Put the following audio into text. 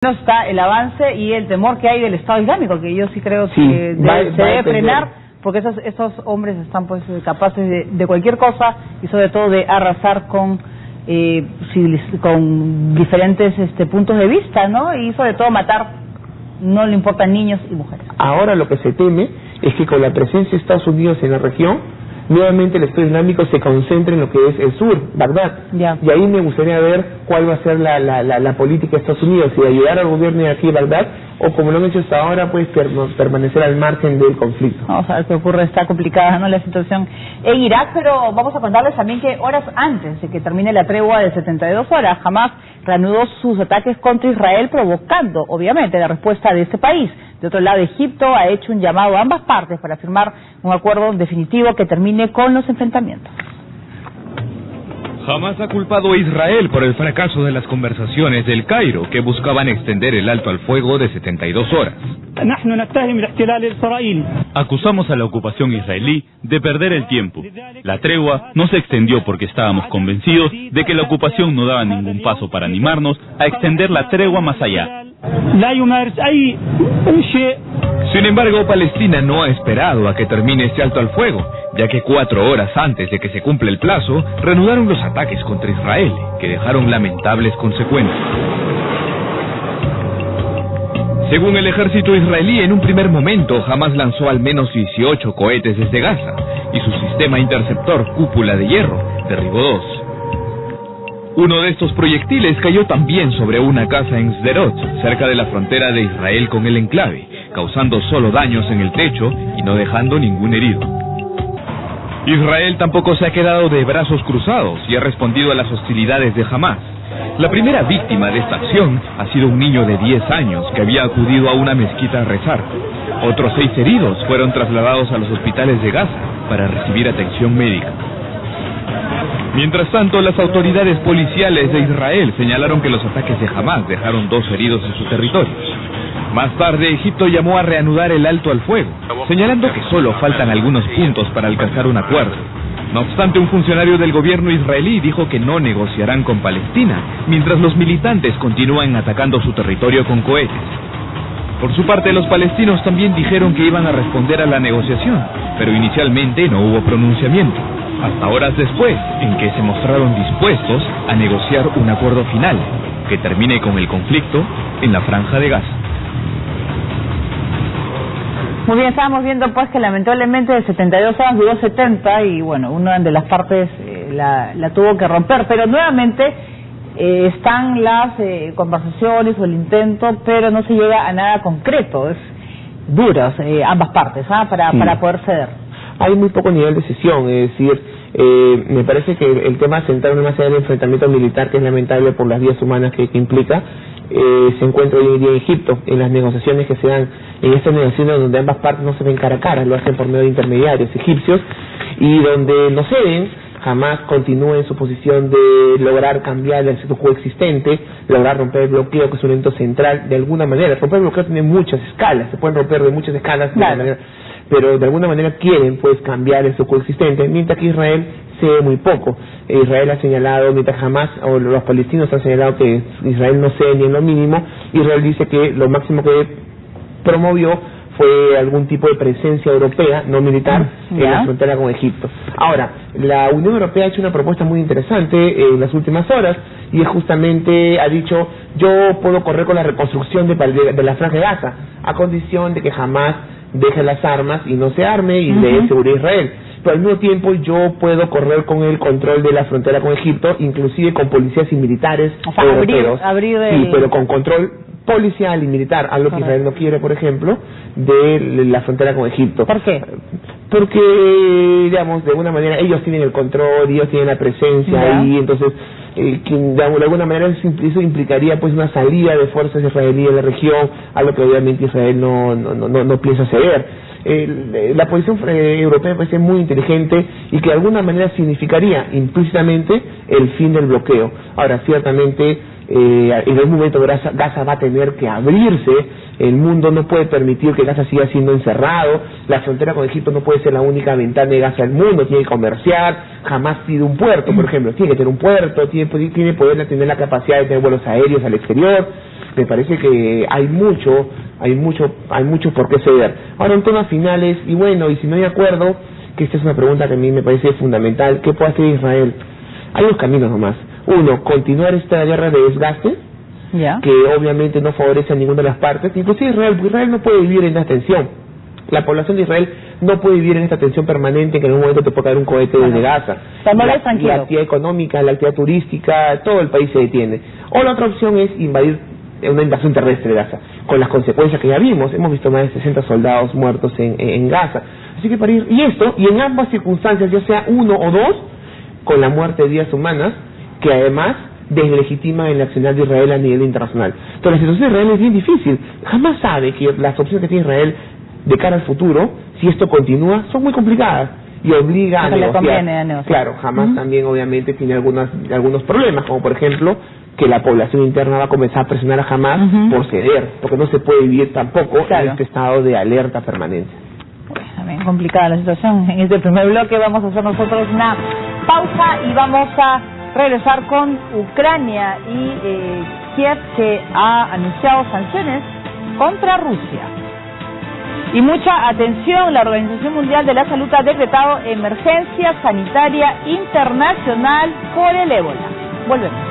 Está el avance y el temor que hay del Estado Islámico, que yo sí creo que se debe frenar, porque esos hombres están pues capaces de cualquier cosa y sobre todo de arrasar con diferentes puntos de vista, ¿no? Y sobre todo matar, no le importan niños y mujeres. Ahora lo que se teme es que con la presencia de Estados Unidos en la región, nuevamente el Estado Islámico se concentre en lo que es el sur, Bagdad. Y ahí me gustaría ver cuál va a ser la política de Estados Unidos, si ayudar al gobierno de aquí, Bagdad, o como lo han hecho hasta ahora, pues permanecer al margen del conflicto. Vamos a ver qué ocurre, está complicada, ¿no?, la situación en Irak, pero vamos a contarles también que horas antes de que termine la tregua de 72 horas, Hamas reanudó sus ataques contra Israel, provocando, obviamente, la respuesta de este país. De otro lado, Egipto ha hecho un llamado a ambas partes para firmar un acuerdo definitivo que termine con los enfrentamientos. Hamas ha culpado a Israel por el fracaso de las conversaciones del Cairo, que buscaban extender el alto al fuego de 72 horas. Acusamos a la ocupación israelí de perder el tiempo. La tregua no se extendió porque estábamos convencidos de que la ocupación no daba ningún paso para animarnos a extender la tregua más allá. Sin embargo, Palestina no ha esperado a que termine este alto al fuego, ya que 4 horas antes de que se cumpla el plazo, reanudaron los ataques contra Israel, que dejaron lamentables consecuencias. Según el ejército israelí, en un primer momento, Hamas lanzó al menos 18 cohetes desde Gaza, y su sistema interceptor Cúpula de Hierro derribó 2. Uno de estos proyectiles cayó también sobre una casa en Sderot, cerca de la frontera de Israel con el enclave, causando solo daños en el techo y no dejando ningún herido. Israel tampoco se ha quedado de brazos cruzados y ha respondido a las hostilidades de Hamas. La primera víctima de esta acción ha sido un niño de 10 años que había acudido a una mezquita a rezar. Otros 6 heridos fueron trasladados a los hospitales de Gaza para recibir atención médica. Mientras tanto, las autoridades policiales de Israel señalaron que los ataques de Hamas dejaron 2 heridos en su territorio. Más tarde, Egipto llamó a reanudar el alto al fuego, señalando que solo faltan algunos puntos para alcanzar un acuerdo. No obstante, un funcionario del gobierno israelí dijo que no negociarán con Palestina, mientras los militantes continúan atacando su territorio con cohetes. Por su parte, los palestinos también dijeron que iban a responder a la negociación, pero inicialmente no hubo pronunciamiento, hasta horas después, en que se mostraron dispuestos a negociar un acuerdo final, que termine con el conflicto en la Franja de Gaza. Muy bien, estábamos viendo pues que lamentablemente de 72 horas duró 70 y bueno, una de las partes la tuvo que romper, pero nuevamente están las conversaciones o el intento, pero no se llega a nada concreto, es duras ambas partes para poder ceder. Hay muy poco nivel de decisión, es decir, me parece que el tema central no más allá del enfrentamiento militar, que es lamentable por las vidas humanas que implica, se encuentra hoy en día en Egipto, en las negociaciones que se dan, en estas negociaciones donde ambas partes no se ven cara a cara, lo hacen por medio de intermediarios egipcios, y donde no ceden, jamás continúa en su posición de lograr cambiar el status quo existente, lograr romper el bloqueo, que es un evento central, de alguna manera. Romper el bloqueo tiene muchas escalas, se pueden romper de muchas escalas, claro, pero de alguna manera quieren pues cambiar el status quo existente, mientras que Israel cede muy poco. Israel ha señalado, mientras Hamas o los palestinos han señalado que Israel no cede ni en lo mínimo, Israel dice que lo máximo que promovió fue algún tipo de presencia europea, no militar, en la frontera con Egipto. Ahora, la Unión Europea ha hecho una propuesta muy interesante en las últimas horas, y es justamente, ha dicho, yo puedo correr con la reconstrucción de la Franja de Gaza, a condición de que Hamas deje las armas y no se arme y dé seguridad a Israel. Pero al mismo tiempo yo puedo correr con el control de la frontera con Egipto, inclusive con policías y militares europeos, sí, pero con control policial y militar, algo que Israel no quiere, por ejemplo, de la frontera con Egipto. ¿Por qué? Porque, digamos, de alguna manera ellos tienen el control, ellos tienen la presencia ahí, entonces, de alguna manera eso implicaría pues una salida de fuerzas israelíes de la región, algo que obviamente Israel no piensa ceder. La posición europea parece muy inteligente y que de alguna manera significaría implícitamente el fin del bloqueo. Ahora, ciertamente, en algún momento Gaza va a tener que abrirse, el mundo no puede permitir que Gaza siga siendo encerrado, la frontera con Egipto no puede ser la única ventana de Gaza al mundo, tiene que comerciar, jamás pide un puerto, por ejemplo, tiene que tener un puerto, tiene poder tener la capacidad de tener vuelos aéreos al exterior. me parece que hay mucho por qué ceder. Ahora, en temas finales, y bueno, y si no hay acuerdo, que esta es una pregunta que a mí me parece fundamental, ¿qué puede hacer Israel? Hay dos caminos nomás. Uno, continuar esta guerra de desgaste, que obviamente no favorece a ninguna de las partes. Inclusive Israel no puede vivir en esta tensión. La población de Israel no puede vivir en esta tensión permanente, que en un momento te puede caer un cohete desde Gaza. La actividad económica, la actividad turística, todo el país se detiene. O la otra opción es invadir, una invasión terrestre de Gaza, con las consecuencias que ya vimos. Hemos visto más de 60 soldados muertos en Gaza. Así que para ir, y en ambas circunstancias, ya sea uno o dos, con la muerte de vidas humanas, que además deslegitima el accionar de Israel a nivel internacional. Entonces la situación de Israel es bien difícil. Jamás sabe que las opciones que tiene Israel de cara al futuro, si esto continúa, son muy complicadas y obliga a negociar. Claro, jamás también obviamente tiene algunos problemas, como por ejemplo que la población interna va a comenzar a presionar a Hamás por ceder, porque no se puede vivir tampoco en este estado de alerta permanente. Pues también complicada la situación. En este primer bloque vamos a hacer nosotros una pausa y vamos a regresar con Ucrania y Kiev, que ha anunciado sanciones contra Rusia. Y mucha atención, la Organización Mundial de la Salud ha decretado emergencia sanitaria internacional por el ébola. Volvemos.